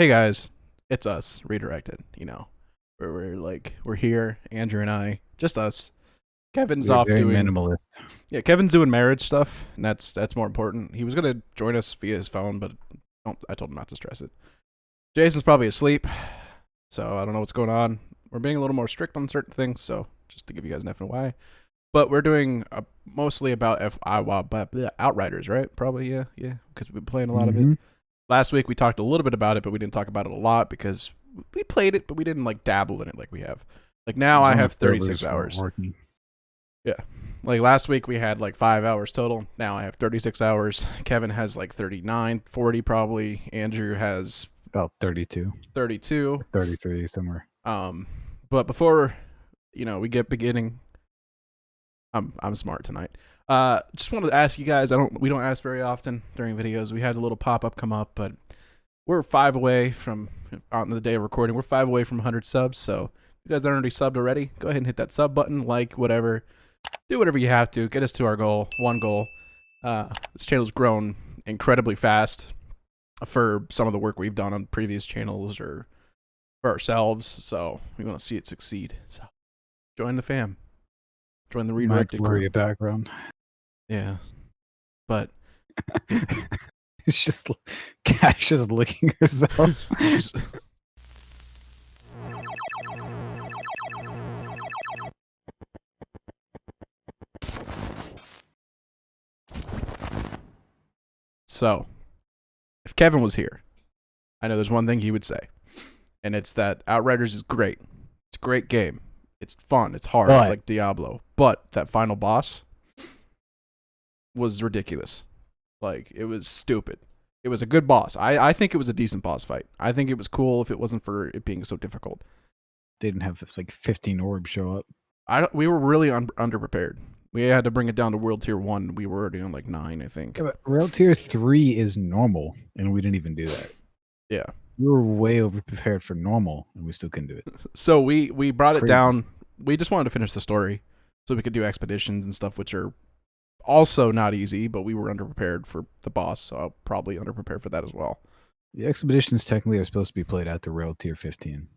Hey guys, it's us, redirected. We're here, Andrew and I, just us. Kevin's We are off very doing minimalist. Kevin's doing marriage stuff, and that's more important. He was gonna join us via his phone, but I told him not to stress it. Jason's probably asleep, so I don't know what's going on. We're being a little more strict on certain things, so just to give you guys an FYI. But we're doing mostly about Outriders, right? Probably, yeah, because we've been playing a lot of it. Mm-hmm. Last week we talked a little bit about it, but we didn't talk about it a lot because we played it, but we didn't like dabble in it like we have. Like now I Some have of the servers 36 weren't hours. working. Yeah. Like last week we had like 5 hours total. Now I have 36 hours. Kevin has like 39, 40 probably. Andrew has About 32, 32. 33 somewhere. But before we get beginning, I'm smart tonight. Just wanted to ask you guys. We don't ask very often during videos. We had a little pop up come up, but we're 5 away from on the day of recording. We're 5 away from 100 subs. So if you guys aren't already subbed already, go ahead and hit that sub button, like whatever, do whatever you have to get us to our goal. One goal. This channel's grown incredibly fast for some of the work we've done on previous channels or for ourselves. So we want to see it succeed. So join the fam. Join the You might redirected blur group. your background. Yeah, but It's just Cash just licking herself. So, if Kevin was here, I know there's one thing he would say, and it's that Outriders is great. It's a great game. It's fun. It's hard. It's like Diablo. But that final boss was ridiculous. Like, it was stupid. It was a good boss. I think it was a decent boss fight. I think it was cool if it wasn't for it being so difficult. Didn't have like 15 orbs show up. We were really underprepared. We had to bring it down to World Tier 1. We were already on like 9, I think. Yeah, but World Tier 3 is normal, and we didn't even do that. Yeah. We were way over prepared for normal, and we still couldn't do it. So we brought it down. We just wanted to finish the story so we could do expeditions and stuff, which are also not easy, but we were underprepared for the boss, so I'll probably underprepared for that as well. The expeditions technically are supposed to be played at the World Tier 15.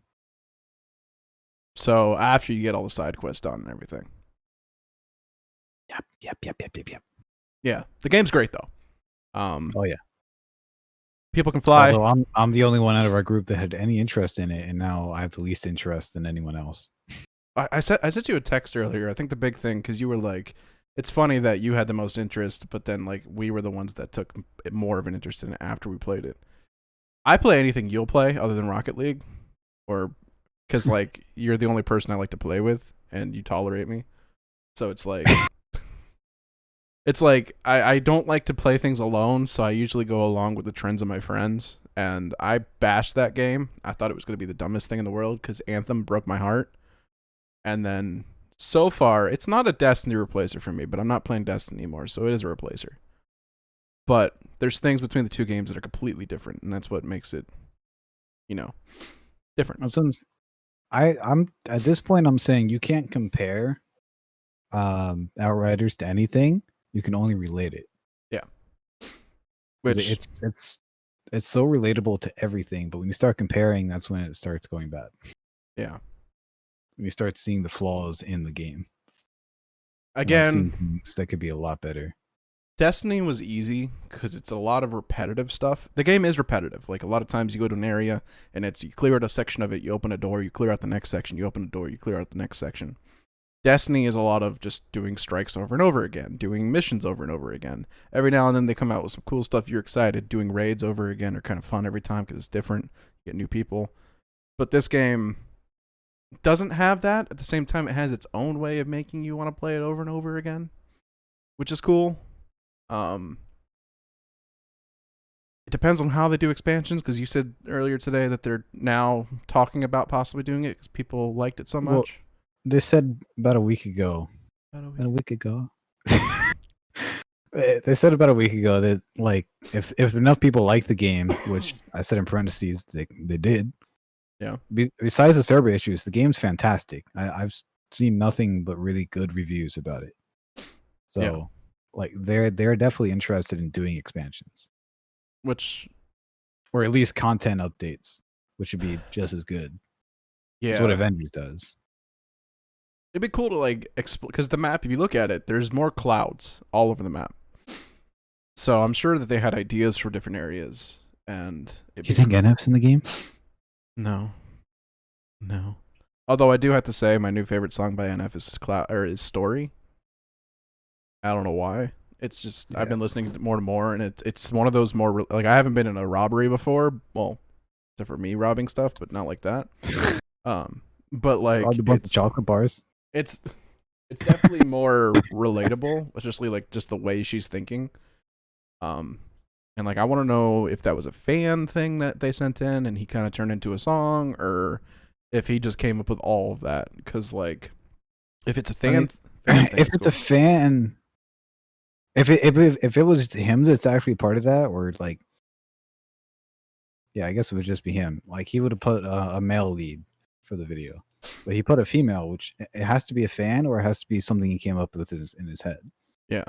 So after you get all the side quests done and everything. Yep. Yeah, the game's great though. Oh yeah. People can fly. Although I'm the only one out of our group that had any interest in it, and now I have the least interest than anyone else. I sent you a text earlier. I think the big thing, because you were like, it's funny that you had the most interest, but then like we were the ones that took more of an interest in it after we played it. I play anything you'll play other than Rocket League, or because like you're the only person I like to play with, and you tolerate me. So it's like, I don't like to play things alone, so I usually go along with the trends of my friends. And I bashed that game. I thought it was going to be the dumbest thing in the world because Anthem broke my heart. And then so far, it's not a Destiny replacer for me, but I'm not playing Destiny anymore, so it is a replacer. But there's things between the two games that are completely different, and that's what makes it, different. I'm at this point. I'm saying you can't compare Outriders to anything. You can only relate it. Yeah. Which it's so relatable to everything, but when you start comparing, that's when it starts going bad. Yeah. When you start seeing the flaws in the game. Again, things that could be a lot better. Destiny was easy because it's a lot of repetitive stuff. The game is repetitive. Like a lot of times you go to an area and you clear out a section of it, you open a door, you clear out the next section, you open a door, you clear out the next section. Destiny is a lot of just doing strikes over and over again, doing missions over and over again. Every now and then they come out with some cool stuff. You're excited. Doing raids over again are kind of fun every time because it's different. You get new people. But this game doesn't have that. At the same time, it has its own way of making you want to play it over and over again, which is cool. It depends on how they do expansions, because you said earlier today that they're now talking about possibly doing it because people liked it so much. Well, they said about a week ago. About a week ago. They said about a week ago that like if enough people like the game, which I said in parentheses, they did. Yeah. Besides the server issues, the game's fantastic. I've seen nothing but really good reviews about it. So, like they're definitely interested in doing expansions. Which or at least content updates, which would be just as good. That's what Yeah, Avengers does. it'd be cool to like explore because the map. If you look at it, there's more clouds all over the map. So I'm sure that they had ideas for different areas, and Do you think NF's in the game? no, no. Although I do have to say, my new favorite song by NF is "Story." I don't know why. It's just I've been listening to more and more, and it's one of those more like I haven't been in a robbery before. Well, except for me robbing stuff, but not like that. But like Robbed a bunch of chocolate bars. It's definitely more relatable, especially like just the way she's thinking. And like I want to know if that was a fan thing that they sent in and he kind of turned into a song, or if he just came up with all of that. Because like, if it's a fan thing, if it's a fan, if it was him that's actually part of that, or like, yeah, I guess it would just be him. Like he would have put a male lead for the video, but he put a female, which it has to be a fan or it has to be something he came up with in his head. Yeah.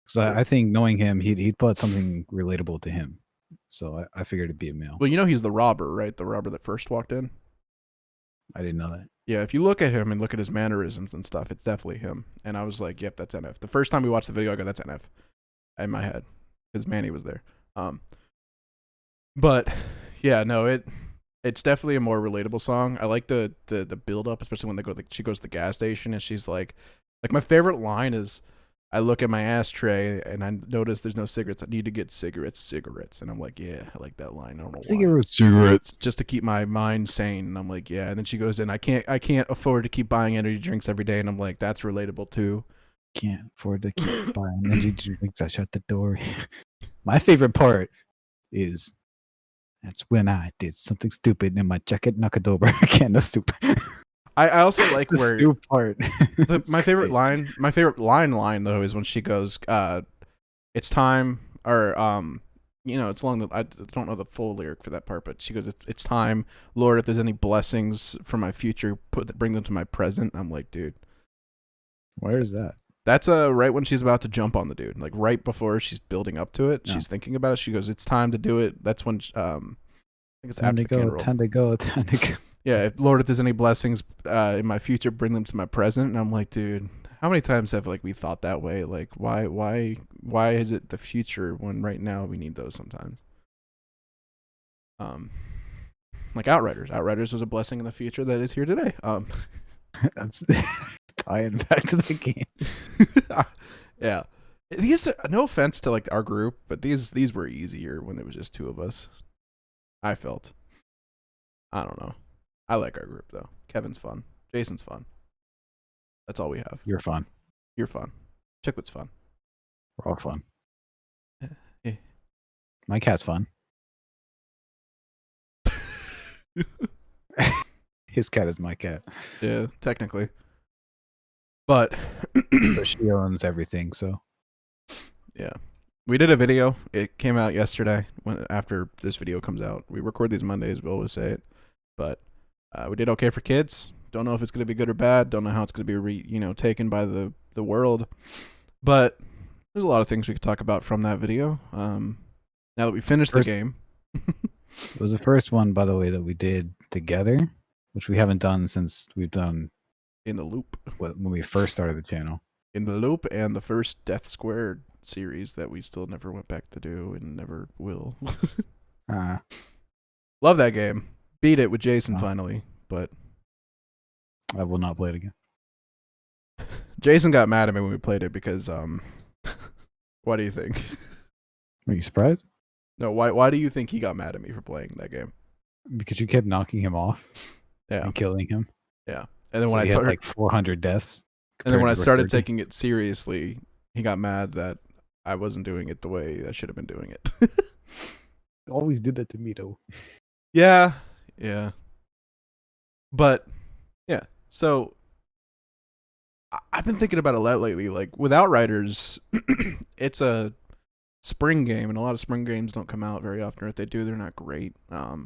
Because I think knowing him, he'd put something relatable to him. So I figured it'd be a male. Well, you know he's the robber, right? The robber that first walked in. I didn't know that. Yeah, if you look at him and look at his mannerisms and stuff, it's definitely him. And I was like, yep, that's NF. The first time we watched the video, I go, that's NF in my head because Manny was there. But yeah, no, it's definitely a more relatable song. I like the build up, especially when she goes to the gas station and she's like my favorite line is, I look at my ashtray and I notice there's no cigarettes. I need to get cigarettes. And I'm like, yeah, I like that line. I don't know why. Cigarettes. Just to keep my mind sane. And I'm like, yeah. And then she goes in, I can't afford to keep buying energy drinks every day. And I'm like, that's relatable too. Can't afford to keep buying energy drinks. I shut the door. My favorite part is, that's when I did something stupid and my jacket knocked over a can of soup. I also like the where soup part. my favorite line though is when she goes, it's time, or it's along the, I don't know the full lyric for that part, but she goes, it's time, Lord, if there's any blessings for my future, bring them to my present. I'm like, dude, where is that? That's right when she's about to jump on the dude, like right before she's building up to it. No. She's thinking about it. She goes, it's time to do it. That's when I think it's time to go, time to go, time to go. Yeah, Lord, if there's any blessings in my future, bring them to my present. And I'm like, dude, how many times have like we thought that way? Like, why is it the future when right now we need those sometimes? Like Outriders. Outriders was a blessing in the future that is here today. That's tying back to the game. Yeah, these no offense to like our group, but these were easier when there was just two of us. I felt. I don't know. I like our group though. Kevin's fun. Jason's fun. That's all we have. You're fun. You're fun. Chiclet's fun. We're all fun. Yeah. My cat's fun. His cat is my cat. Yeah, technically. But she owns everything, so. Yeah. We did a video. It came out yesterday after this video comes out. We record these Mondays, we always say it. But we did okay for kids. Don't know if it's going to be good or bad. Don't know how it's going to be taken by the world. But there's a lot of things we could talk about from that video. Now that we finished the game. It was the first one, by the way, that we did together, which we haven't done since we've done In the Loop. When we first started the channel. In the Loop and the first Death Squared series that we still never went back to do and never will. Love that game. Beat it with Jason finally, but I will not play it again. Jason got mad at me when we played it because what do you think? Are you surprised? No, why do you think he got mad at me for playing that game? Because you kept knocking him off. Yeah. And killing him. Yeah. And then when I had like 400 deaths. And then when I started taking it seriously, he got mad that I wasn't doing it the way I should have been doing it. You always did that to me though. Yeah. Yeah. But yeah. So I've been thinking about it a lot lately. Like with Outriders, it's a spring game, and a lot of spring games don't come out very often. If they do, they're not great.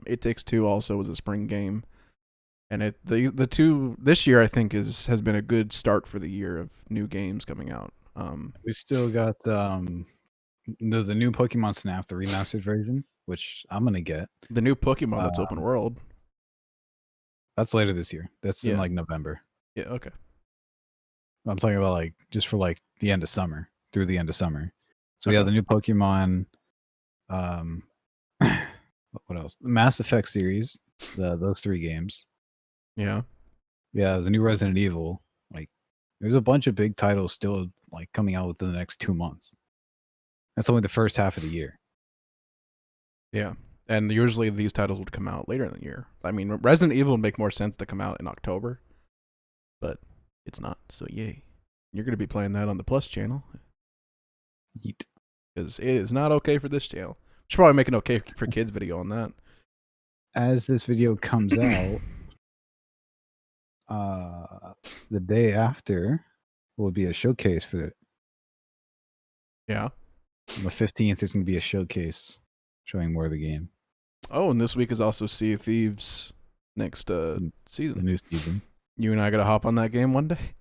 It Takes Two also was a spring game, and the two this year I think has been a good start for the year of new games coming out. We still got the new Pokemon Snap, the remastered version. which I'm gonna get. The new Pokemon that's open world. That's later this year. That's in Yeah. like November. Yeah. Okay. I'm talking about like just for like the end of summer, through the end of summer. So we have Okay. the new Pokemon. What else? The Mass Effect series, those 3 games. Yeah. Yeah, the new Resident Evil. Like, there's a bunch of big titles still like coming out within the next 2 months. That's only the first half of the year. Yeah. And usually these titles would come out later in the year. I mean, Resident Evil would make more sense to come out in October, but it's not. So yay. You're going to be playing that on the Plus channel. Yeet. Because it is not okay for this channel. Should probably make an okay for kids video on that. As this video comes out, the day after will be a showcase for it. Yeah. On the 15th, there's going to be a showcase showing more of the game. Oh, and this week is also Sea of Thieves next season. The new season. You and I got to hop on that game one day.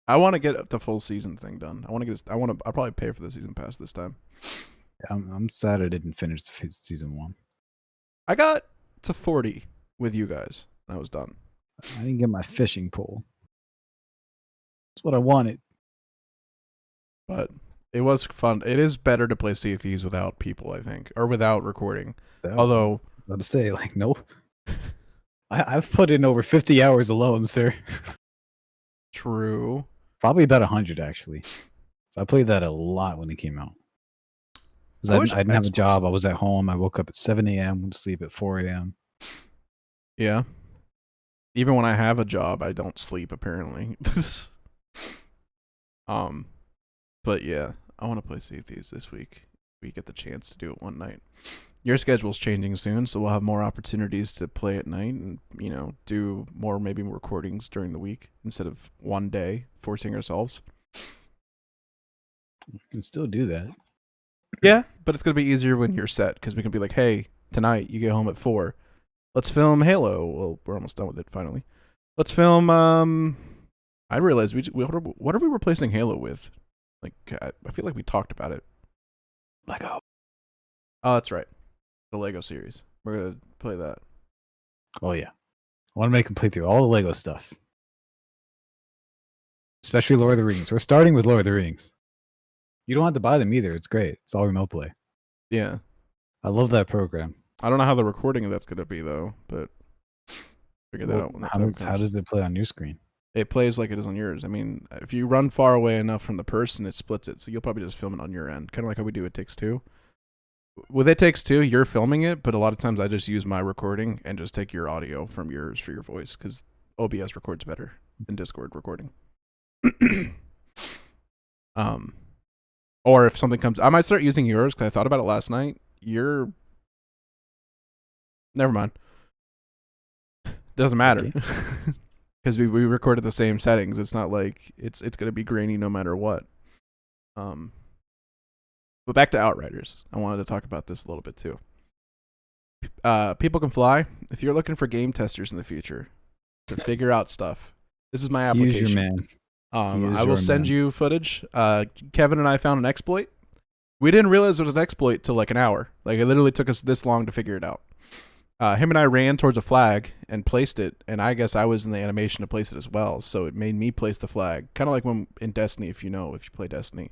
I want to get the full season thing done. I'll probably pay for the season pass this time. I'm sad I didn't finish season 1. I got to 40 with you guys. I was done. I didn't get my fishing pole. That's what I wanted. But it was fun. It is better to play Sea of Thieves without people, I think, or without recording. Although, I was about to say, like, no. I've put in over 50 hours alone, sir. True. Probably about 100, actually. So I played that a lot when it came out. I didn't have a job. I was at home. I woke up at 7 a.m., went to sleep at 4 a.m. Yeah. Even when I have a job, I don't sleep, apparently. But yeah, I want to play Sea of Thieves this week. We get the chance to do it one night. Your schedule's changing soon, so we'll have more opportunities to play at night and, do more maybe recordings during the week instead of one day forcing ourselves. You can still do that. Yeah, but it's going to be easier when you're set because we can be like, hey, tonight you get home at 4. Let's film Halo. Well, we're almost done with it finally. Let's film, I realized what are we replacing Halo with? Like, I feel like we talked about it. Lego. Oh, that's right. The Lego series. We're going to play that. Oh, yeah. I want to make them play through all the Lego stuff. Especially Lord of the Rings. We're starting with Lord of the Rings. You don't have to buy them either. It's great. It's all remote play. Yeah. I love that program. I don't know how the recording of that's going to be, though, but figure that out when the time comes. How does it play on your screen? It plays like it is on yours. I mean, if you run far away enough from the person, it splits it. So you'll probably just film it on your end, kind of like how we do It Takes Two. With It Takes Two, you're filming it, but a lot of times I just use my recording and just take your audio from yours for your voice because OBS records better than Discord recording. Or if something comes, I might start using yours because I thought about it last night. Never mind. Doesn't matter. Because we recorded the same settings. It's not like it's gonna be grainy no matter what. But back to Outriders. I wanted to talk about this a little bit too. People Can Fly. If you're looking for game testers in the future to figure out stuff, this is my application. He's your man. I will send you footage. Kevin and I found an exploit. We didn't realize it was an exploit till like an hour. Like it literally took us this long to figure it out. Him and I ran towards a flag and placed it, and I guess I was in the animation to place it as well, so it made me place the flag. Kind of like when in Destiny, if you play Destiny,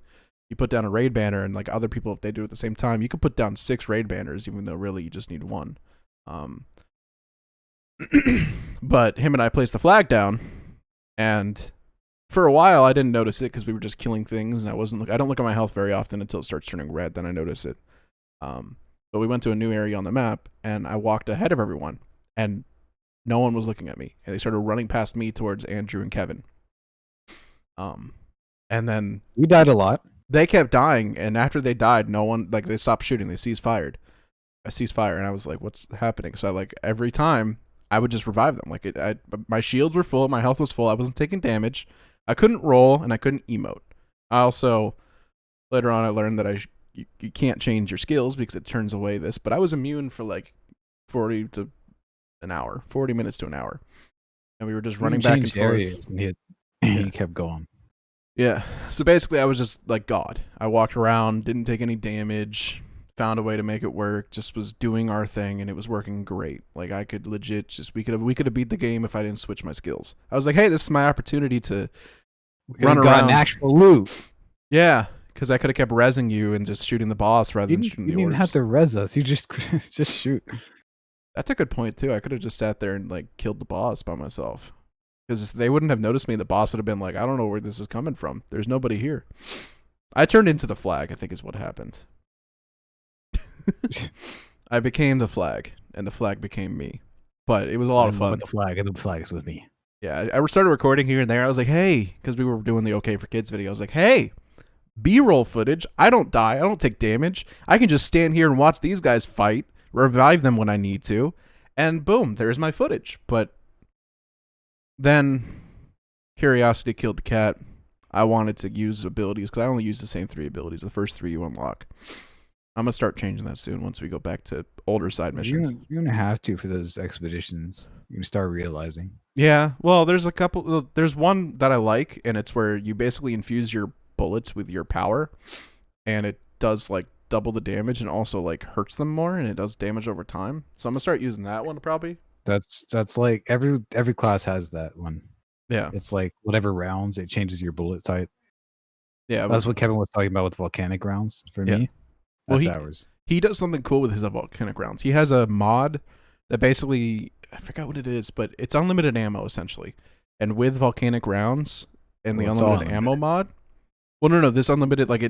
you put down a raid banner, and like other people, if they do it at the same time, you could put down 6 raid banners, even though really you just need 1. But him and I placed the flag down, and for a while I didn't notice it because we were just killing things, and I don't look at my health very often until it starts turning red, then I notice it. But we went to a new area on the map, and I walked ahead of everyone, and no one was looking at me. And they started running past me towards Andrew and Kevin. And then we died a lot. They kept dying, and after they died, no one they stopped shooting. They ceased fire, and I was like, "What's happening?" So every time I would just revive them. My shields were full, my health was full. I wasn't taking damage. I couldn't roll, and I couldn't emote. I also later on I learned that you can't change your skills because it turns away this, but I was immune for like 40 minutes to an hour. And we were just running back and forth. And he kept going. Yeah. So basically I was just like God. I walked around, didn't take any damage, found a way to make it work, just was doing our thing, and it was working great. Like, I could legit just, we could have beat the game if I didn't switch my skills. I was like, hey, this is my opportunity to run got an around. actual loot. Yeah, because I could have kept rezzing you and just shooting the boss rather than shooting the You didn't orbs. have to res us. You just shoot. That's a good point, too. I could have just sat there and, like, killed the boss by myself. Because they wouldn't have noticed me. The boss would have been like, I don't know where this is coming from. There's nobody here. I turned into the flag, I think is what happened. I became the flag, and the flag became me. But it was a lot of fun. With the flag, and the flag is with me. Yeah, I started recording here and there. I was like, hey, because we were doing the OK for Kids video. I was like, hey, B-roll footage. I don't die. I don't take damage. I can just stand here and watch these guys fight, revive them when I need to, and boom, there's my footage. But then curiosity killed the cat. I wanted to use abilities because I only use the same 3 abilities. The first 3 you unlock. I'm going to start changing that soon once we go back to older side missions. You're going to have to for those expeditions. You're going to start realizing. Yeah, well, there's a couple. There's one that I like, and it's where you basically infuse your bullets with your power, and it does like double the damage and also like hurts them more, and it does damage over time. So I'm going to start using that one probably. That's like every class has that one. Yeah. It's like whatever rounds, it changes your bullet type. Yeah. That's what Kevin was talking about with volcanic rounds for me. That's ours. He does something cool with his volcanic rounds. He has a mod that basically, I forgot what it is, but it's unlimited ammo essentially. And with volcanic rounds and the unlimited ammo mod, well, no, this unlimited, like he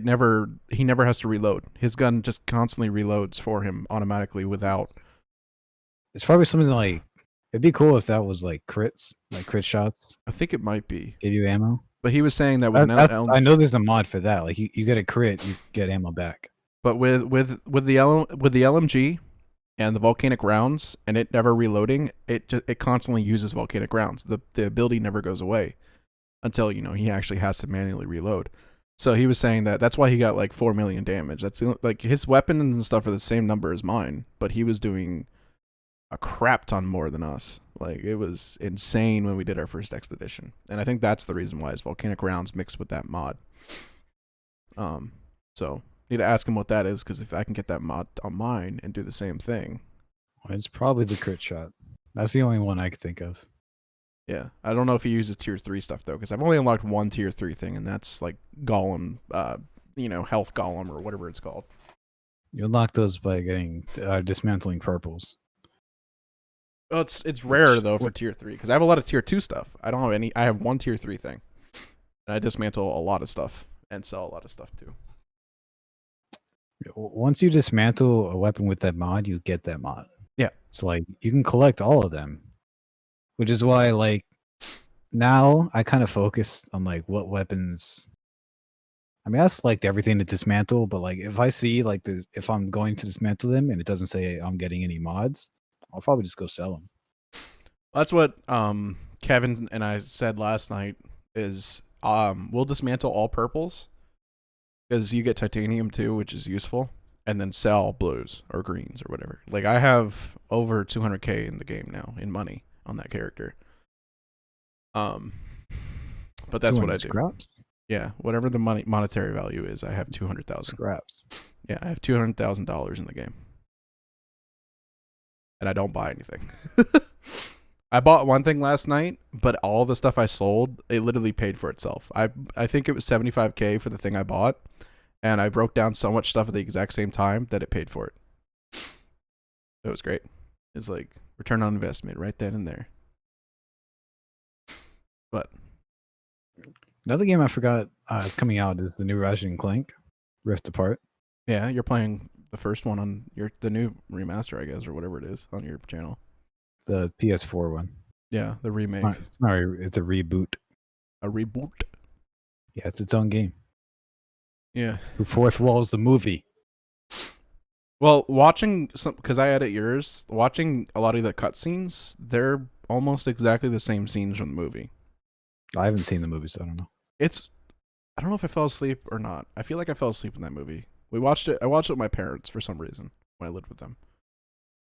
never has to reload. His gun just constantly reloads for him automatically without. It's probably something like, it'd be cool if that was like crits, like crit shots. I think it might be. Give you ammo. But he was saying that with I know there's a mod for that. Like you get a crit, you get ammo back. But with the LMG and the volcanic rounds and it never reloading, it constantly uses volcanic rounds. The ability never goes away until he actually has to manually reload. So he was saying that's why he got like 4 million damage. That's like his weapons and stuff are the same number as mine, but he was doing a crap ton more than us. Like it was insane when we did our first expedition, and I think that's the reason why his volcanic rounds mixed with that mod. So need to ask him what that is, because if I can get that mod on mine and do the same thing, it's probably the crit shot. That's the only one I could think of. Yeah, I don't know if he uses tier 3 stuff though, because I've only unlocked one tier 3 thing, and that's like golem, health golem or whatever it's called. You unlock those by getting dismantling purples. Oh, it's rare though for tier 3, because I have a lot of tier 2 stuff. I don't have any. I have one tier 3 thing, and I dismantle a lot of stuff and sell a lot of stuff too. Once you dismantle a weapon with that mod, you get that mod. Yeah. So like you can collect all of them, which is why like now I kind of focus on like what weapons. I mean, I select everything to dismantle, but like if I see like if I'm going to dismantle them and it doesn't say I'm getting any mods, I'll probably just go sell them. That's what Kevin and I said last night. Is we'll dismantle all purples, because you get titanium too, which is useful, and then sell blues or greens or whatever. Like I have over 200k in the game now in money on that character. But that's what I do. Scraps? Yeah, whatever the monetary value is, I have 200,000 scraps. Yeah, I have $200,000 in the game, and I don't buy anything. I bought one thing last night, but all the stuff I sold, it literally paid for itself. I think it was 75k for the thing I bought, and I broke down so much stuff at the exact same time that it paid for it. It was great. It's like return on investment right then and there. But another game I forgot is coming out is the new Ratchet and Clank Rift Apart. Yeah, you're playing the first one on the new remaster, I guess, or whatever it is on your channel. The PS4 one. Yeah, the remake. It's a reboot. A reboot? Yeah, it's its own game. Yeah. The fourth wall is the movie. Well, watching because I edit yours, watching a lot of the cutscenes, they're almost exactly the same scenes from the movie. I haven't seen the movie, so I don't know. I don't know if I fell asleep or not. I feel like I fell asleep in that movie. I watched it with my parents for some reason when I lived with them.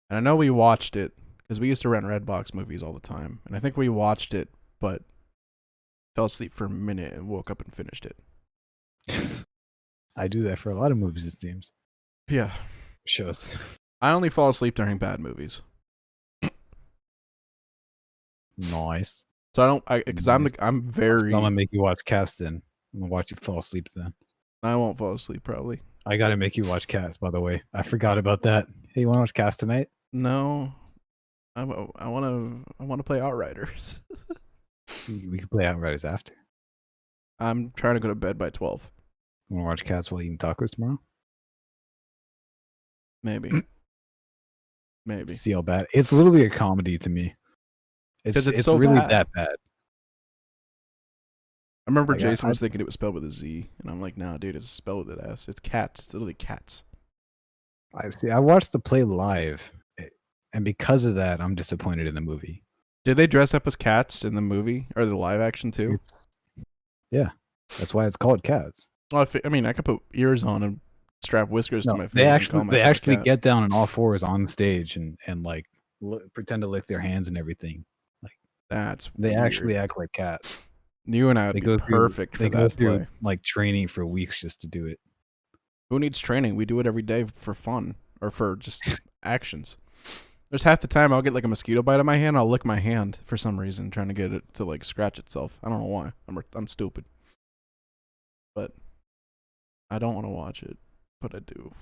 And I know we watched it because we used to rent Redbox movies all the time. And I think we watched it, but fell asleep for a minute and woke up and finished it. I do that for a lot of movies, it seems. Yeah. shows. I only fall asleep during bad movies. Nice. So I don't, because I'm Nice. I'm So I'm very, gonna make you watch Cats then. I'm gonna watch you fall asleep then. I won't fall asleep probably. I gotta make you watch Cats, by the way. I forgot about that. Hey, you wanna watch Cats tonight? No, I want to play Outriders. We can play Outriders after. I'm trying to go to bed by 12. You wanna watch Cats while eating tacos tomorrow? Maybe. Maybe. See how bad it's literally a comedy to me. Because it's It's so really bad. that bad. I remember Like Jason was thinking it was spelled with a Z, and I'm like, nah, dude, it's spelled with an S. It's cats. It's literally cats. I see. I watched the play live, and because of that, I'm disappointed in the movie. Did they dress up as cats in the movie or the live action too? Yeah, that's why it's called Cats. Well, I mean, I could put ears on and strap whiskers to No, my face they and call actually myself a cat. get down on all fours on stage and like pretend to lick their hands and everything. Like That's they weird. actually act like cats. You and I would They be go perfect through, for that play. like training for weeks just to do it. Who needs training? We do it every day for fun or for just actions. There's half the time I'll get like a mosquito bite on my hand. I'll lick my hand for some reason, trying to get it to like scratch itself. I don't know why. I'm stupid, but I don't want to watch it, but I do.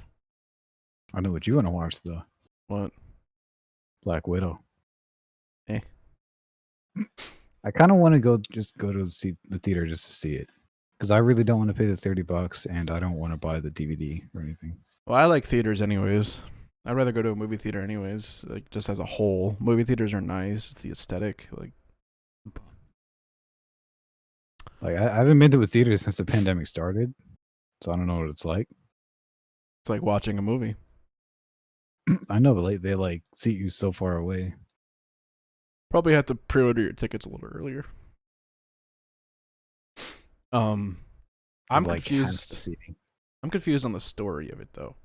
I know what you want to watch though. What? Black Widow. Eh. I kind of want to go to see the theater just to see it, because I really don't want to pay the $30, and I don't want to buy the DVD or anything. Well, I like theaters anyways. I'd rather go to a movie theater anyways, like just as a whole. Movie theaters are nice. It's the aesthetic. Like Like I haven't been to a theater since the pandemic started, so I don't know what it's like. it's like watching a movie. I know, but like they like seat you so far away. Probably have to pre-order your tickets a little earlier. I'm Like half the confused. seating. I'm confused on the story of it though.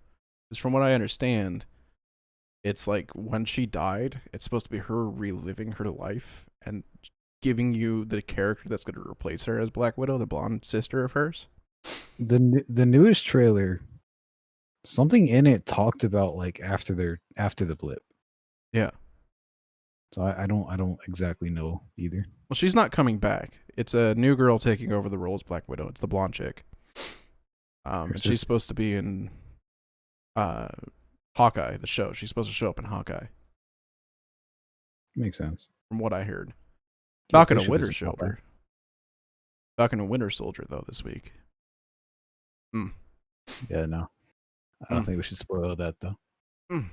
Because from what I understand, it's like when she died, it's supposed to be her reliving her life and giving you the character that's going to replace her as Black Widow, the blonde sister of hers. The newest trailer, something in it talked about like after the blip. Yeah. So I don't exactly know either. Well, she's not coming back. It's a new girl taking over the role as Black Widow. It's the blonde chick. She's supposed to be in Hawkeye, the show. She's supposed to show up in Hawkeye. Makes sense. From what I heard. Kate Falcon and Bishop Winter is in Hawkeye. Soldier. Falcon and Winter Soldier though this week. Yeah, no. I don't think we should spoil that though. Mm.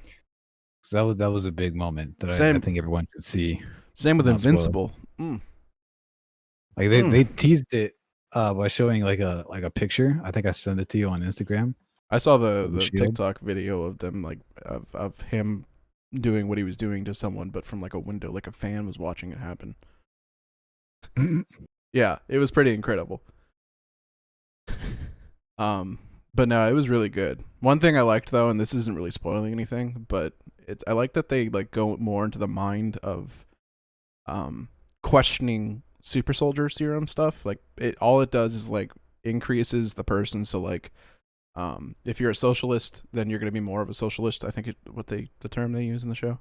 So that was a big moment that I Same. think everyone should see. Same with Not spoil it. Invincible. Like they teased it by showing like a picture. I think I sent it to you on Instagram. I saw the the shield. TikTok video of them like of him doing what he was doing to someone, but from like a window, like a fan was watching it happen. Yeah, it was pretty incredible. But no, it was really good. One thing I liked though, and this isn't really spoiling anything, but I like that they like go more into the mind of questioning super soldier serum stuff. Like all it does is like increases the person. So like if you're a socialist, then you're gonna be more of a socialist. I think the term they use in the show.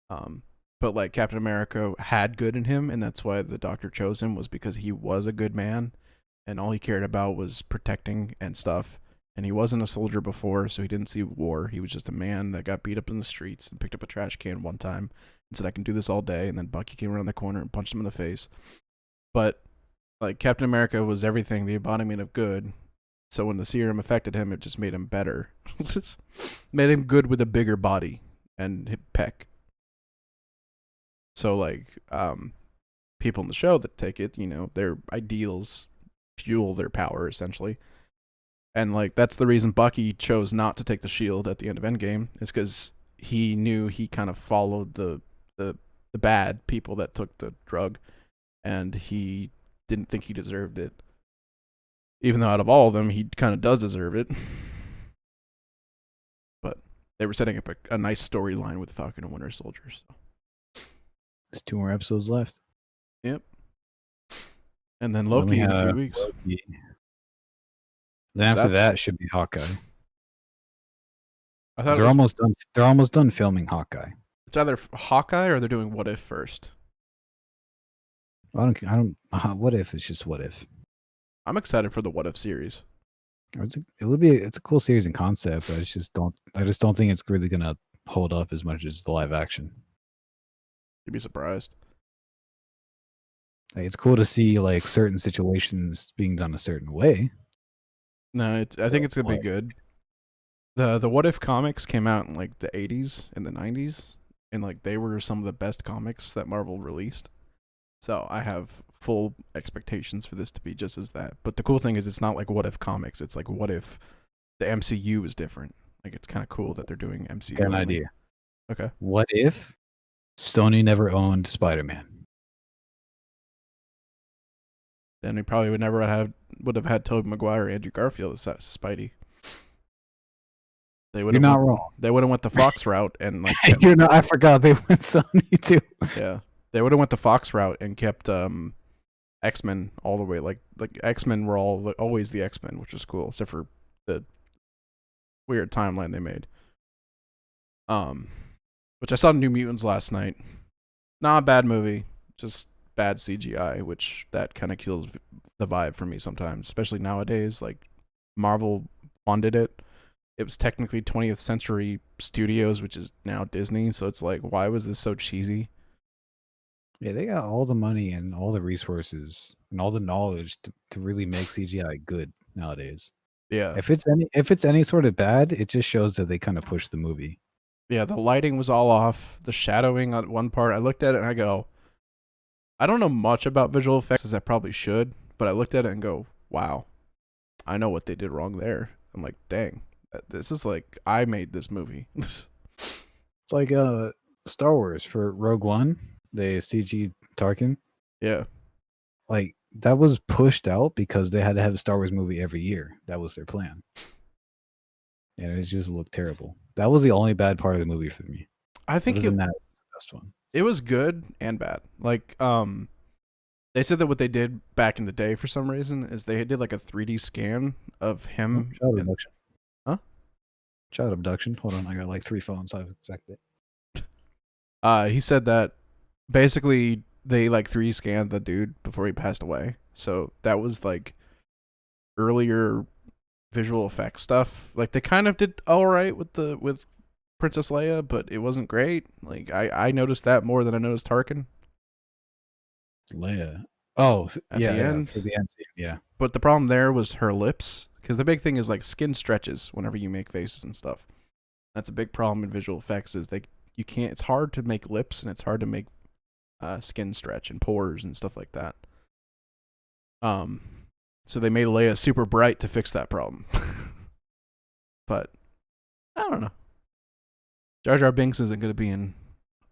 But like Captain America had good in him, and that's why the doctor chose him, was because he was a good man, and all he cared about was protecting and stuff. And he wasn't a soldier before, so he didn't see war. He was just a man that got beat up in the streets and picked up a trash can one time and said, I can do this all day. And then Bucky came around the corner and punched him in the face. But like Captain America was everything, the embodiment of good. So when the serum affected him, it just made him better. Made him good with a bigger body and peck. So like people in the show that take it, you know, their ideals fuel their power essentially. And like that's the reason Bucky chose not to take the shield at the end of Endgame, is because he knew he kind of followed the bad people that took the drug, and he didn't think he deserved it. Even though out of all of them, he kind of does deserve it. But they were setting up a nice storyline with Falcon and Winter Soldier. So. There's 2 more episodes left. Yep. And then Loki in a few weeks. Loki. Then after that should be Hawkeye. I thought Because it was. they're almost done filming Hawkeye. It's either Hawkeye or they're doing What If first. I don't. What if it's just what if? I'm excited for the What If series. It's a cool series in concept, but I just don't think it's really gonna hold up as much as the live action. You'd be surprised. Like, it's cool to see like certain situations being done a certain way. No, I think it's gonna be Like, good. The What If comics came out in like the 80s and the 90s, and like they were some of the best comics that Marvel released. So I have full expectations for this to be just as that. But the cool thing is, it's not like What If comics. It's like What If the MCU is different. Like it's kind of cool that they're doing MCU. got an only. idea. Okay. What if Sony never owned Spider-Man? Then we probably would have had Tobey Maguire or Andrew Garfield as Spidey. They would You're have not wrong. They would have went the Fox route and like You're not. I forgot they went Sony too. yeah, they would have went the Fox route and kept X-Men all the way. Like X-Men were always the X-Men, which is cool, except for the weird timeline they made. Which I saw New Mutants last night. Not a bad movie, just bad CGI, which that kind of kills the vibe for me sometimes, especially nowadays. Like Marvel funded it. It was technically 20th Century Studios, which is now Disney. So it's like, why was this so cheesy? Yeah, they got all the money and all the resources and all the knowledge to really make CGI good nowadays. Yeah. If it's any sort of bad, it just shows that they kind of push the movie. Yeah, the lighting was all off. The shadowing on one part, I looked at it and I go, I don't know much about visual effects as I probably should, but I looked at it and go, wow, I know what they did wrong there. I'm like, dang, this is like, I made this movie. It's like Star Wars for Rogue One, the CG Tarkin. Yeah. Like that was pushed out because they had to have a Star Wars movie every year. That was their plan. And it just looked terrible. That was the only bad part of the movie for me. I think Other than that, it was the best one. it was good and bad. Like, they said that what they did back in the day for some reason is they did like a 3D scan of him. Child abduction. Huh? Child abduction. Hold on, I got like 3 phones. I've exactly. He said that basically they like 3D scanned the dude before he passed away. So that was like earlier visual effects stuff. Like they kind of did all right with Princess Leia, but it wasn't great. Like I noticed that more than I noticed Tarkin Leia. Oh, at yeah, the yeah, end. for the end scene, yeah. But the problem there was her lips, because the big thing is like skin stretches whenever you make faces and stuff. That's a big problem in visual effects. Is you can't. It's hard to make lips and it's hard to make skin stretch and pores and stuff like that. So they made Leia super bright to fix that problem. But I don't know. Jar Jar Binks isn't going to be in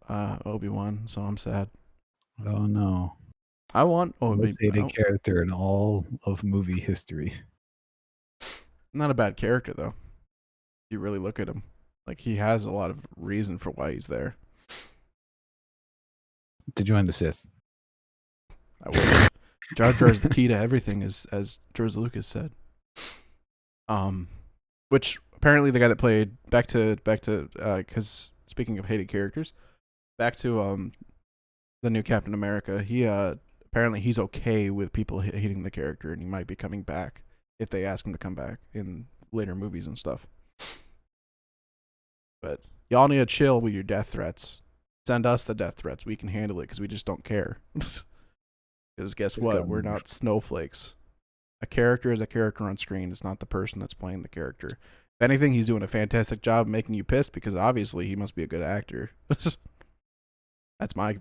Obi-Wan, so I'm sad. Oh no. I want Most hated character in all of movie history. Not a bad character though. You really look at him. Like he has a lot of reason for why he's there. To join the Sith. I wish. Jar Jar is the key to everything, as George Lucas said. Which apparently the guy that played back to because speaking of hated characters, back to the new Captain America. He apparently he's okay with people hating the character, and he might be coming back if they ask him to come back in later movies and stuff. But y'all need to chill with your death threats. Send us the death threats. We can handle it because we just don't care. Because guess what? We're not snowflakes. A character is a character on screen. It's not the person that's playing the character. If anything, he's doing a fantastic job making you pissed because obviously he must be a good actor. That's my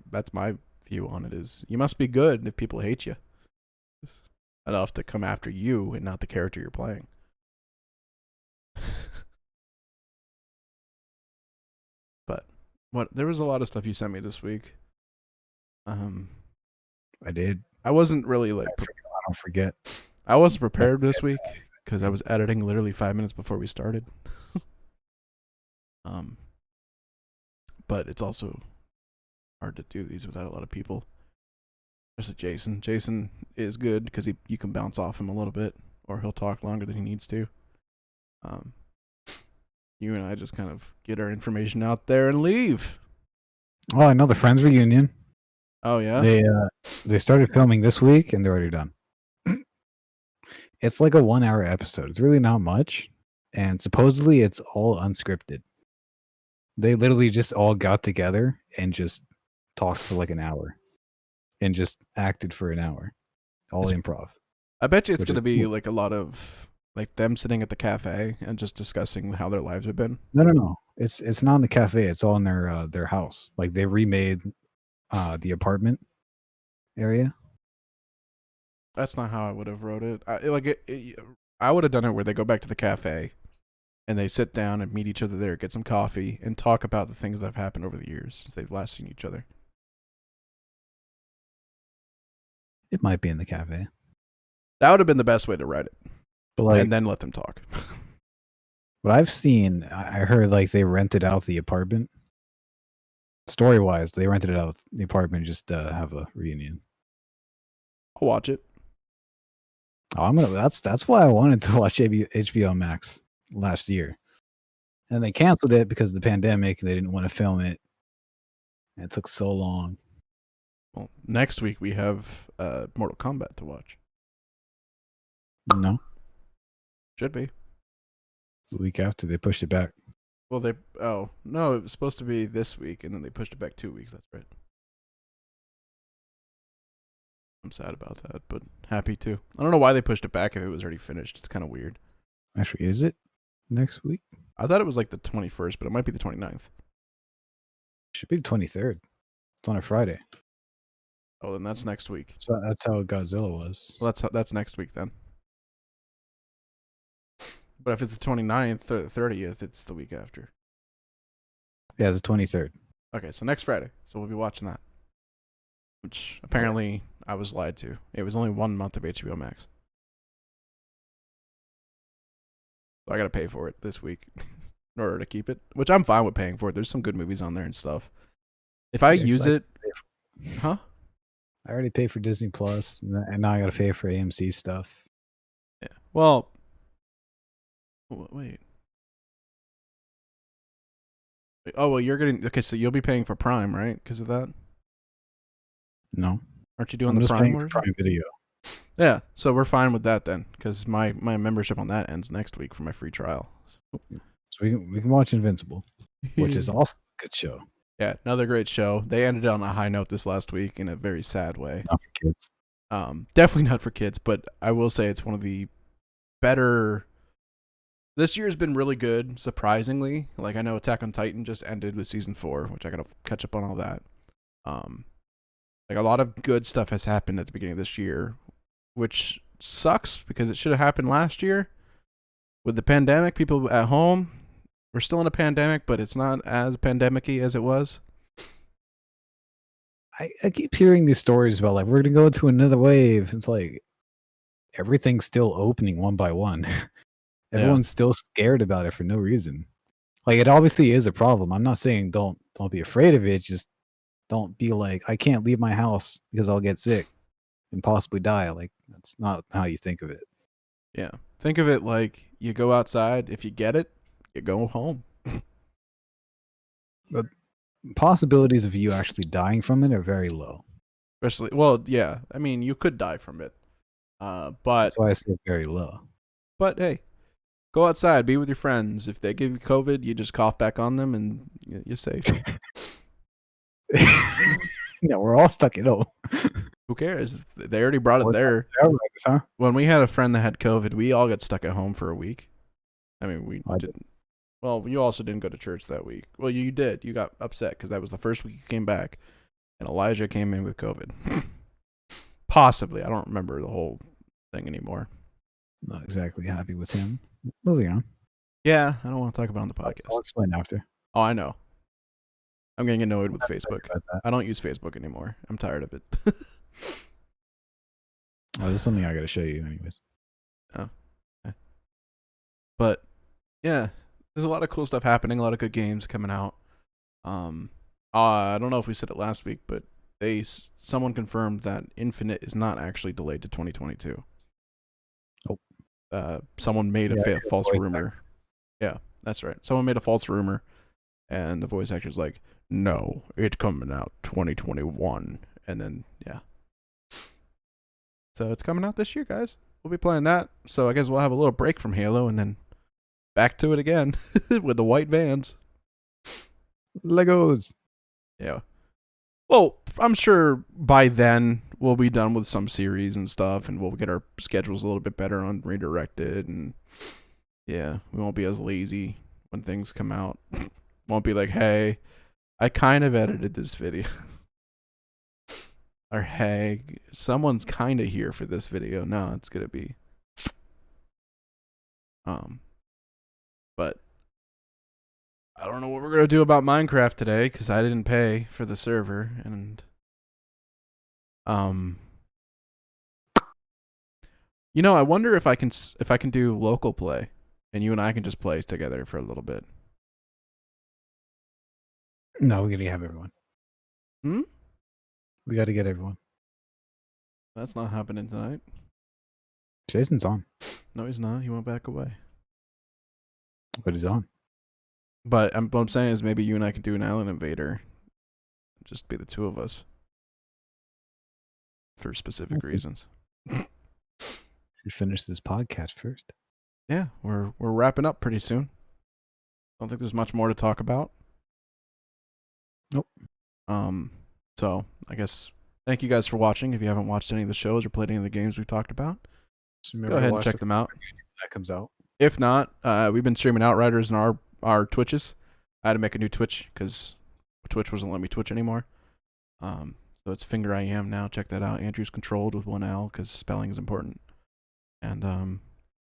view on it. Is you must be good if people hate you enough to come after you and not the character you're playing. But there was a lot of stuff you sent me this week. I did. I wasn't really like I don't forget. I wasn't prepared this week because I was editing literally 5 minutes before we started. But it's also hard to do these without a lot of people. There's Jason. Jason is good because you can bounce off him a little bit, or he'll talk longer than he needs to. you and I just kind of get our information out there and leave. Oh, I know the Friends reunion. Oh yeah. They started filming this week and they're already done. It's like a 1 hour episode. It's really not much, and supposedly it's all unscripted. They literally just all got together and just talked for like an hour, and just acted for an hour, all It's- improv. I bet you it's Which gonna is be cool. like a lot of like them sitting at the cafe and just discussing how their lives have been. No. It's not in the cafe. It's all in their house. Like they remade the apartment area. That's not how I would have wrote it. I would have done it where they go back to the cafe and they sit down and meet each other there, get some coffee, and talk about the things that have happened over the years since they've last seen each other. It might be in the cafe, That would have been the best way to write it, but like and then let them talk. what I've seen, I heard like they rented out the apartment. Story wise, they rented it out the apartment just to have a reunion. I'll watch it. Oh, I'm gonna. That's why I wanted to watch HBO Max last year, and they canceled it because of the pandemic. They didn't want to film it. And it took so long. Well, next week we have Mortal Kombat to watch. No, Should be. it's the week after they pushed it back. Well, no, it was supposed to be this week, and then they pushed it back 2 weeks. That's right. I'm sad about that, but happy too. I don't know why they pushed it back if it was already finished. It's kind of weird. Actually, is it next week? I thought it was like the 21st, but it might be the 29th. Should be the 23rd. It's on a Friday. Oh, then that's next week. So that's how Godzilla was. Well, that's next week then. But if it's the 29th or the 30th, it's the week after. Yeah, it's the 23rd. Okay, so next Friday. So we'll be watching that. Which apparently I was lied to. It was only 1 month of HBO Max. So I gotta pay for it this week in order to keep it. Which I'm fine with paying for it. There's some good movies on there and stuff. If I use it, huh? I already paid for Disney Plus, and now I gotta pay for AMC stuff. Yeah. Well, wait. Oh well, you're getting okay. So you'll be paying for Prime, right? Because of that. No, Aren't you doing I'm the just Prime paying for version? Prime Video. Yeah. So we're fine with that then, because my membership on that ends next week for my free trial. So. So we can watch Invincible, which is also a good show. Yeah, another great show. They ended on a high note this last week in a very sad way. Not for kids. Definitely not for kids, but I will say it's one of the better. This year has been really good, surprisingly. Like I know Attack on Titan just ended with season 4, which I gotta catch up on all that. Like a lot of good stuff has happened at the beginning of this year, which sucks because it should have happened last year. With the pandemic, people at home, we're still in a pandemic, but it's not as pandemic-y as it was. I keep hearing these stories about like we're gonna go into another wave. It's like everything's still opening one by one. Everyone's still scared about it for no reason. Like it obviously is a problem. I'm not saying don't be afraid of it. Just don't be like I can't leave my house because I'll get sick and possibly die. Like that's not how you think of it. Yeah. Think of it like you go outside. If you get it, you go home. But possibilities of you actually dying from it are very low. Especially, well, yeah. I mean, you could die from it. But That's why I say very low. But hey, go outside, be with your friends. If they give you COVID, you just cough back on them, and you're safe. Yeah, we're all stuck at home. Who cares? They already brought it there. Huh? When we had a friend that had COVID, we all got stuck at home for a week. I mean, we didn't. Well, you also didn't go to church that week. Well, you did. You got upset because that was the first week you came back, and Elijah came in with COVID. Possibly. I don't remember the whole thing anymore. Not exactly happy with him. Moving on. Yeah, I don't want to talk about it on the podcast. I'll explain after. Oh, I know. I'm getting annoyed with Facebook. I don't use Facebook anymore. I'm tired of it. Oh, this is something I got to show you, anyways. Oh, okay. But yeah, there's a lot of cool stuff happening. A lot of good games coming out. I don't know if we said it last week, but someone confirmed that Infinite is not actually delayed to 2022. Oh. Someone made a false rumor. Yeah, that's right. Someone made a false rumor, and the voice actor's like, "No, it's coming out 2021," and then yeah. So it's coming out this year, guys. We'll be playing that. So I guess we'll have a little break from Halo, and then back to it again with the white vans. Legos. Yeah. Well, I'm sure by then we'll be done with some series and stuff, and we'll get our schedules a little bit better on redirected, and yeah, we won't be as lazy when things come out. Won't be like, hey, I kind of edited this video. Or hey, someone's kind of here for this video. No, it's gonna be but I don't know what we're gonna do about Minecraft today because I didn't pay for the server, and you know, I wonder if I can do local play, and you and I can just play together for a little bit. No, we gotta have everyone. Hmm? We gotta get everyone. That's not happening tonight. Jason's on. No, he's not. He went back away. But he's on. But what I'm saying is maybe you and I can do an Island Invader. Just be the two of us. For specific reasons. We finish this podcast first. Yeah, we're wrapping up pretty soon. Don't think there's much more to talk about. Nope. So I guess thank you guys for watching. If you haven't watched any of the shows or played any of the games we talked about, go ahead and check them out. That comes out. If not, we've been streaming Outriders in our Twitches. I had to make a new Twitch because Twitch wasn't letting me Twitch anymore. So it's Finger I Am now. Check that out. Andrew's controlled with one L because spelling is important. And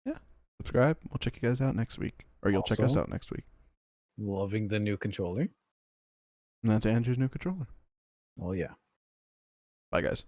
yeah, subscribe. We'll check you guys out next week, or you'll check us out next week. Loving the new controller. And that's Andrew's new controller. Well, yeah. Bye, guys.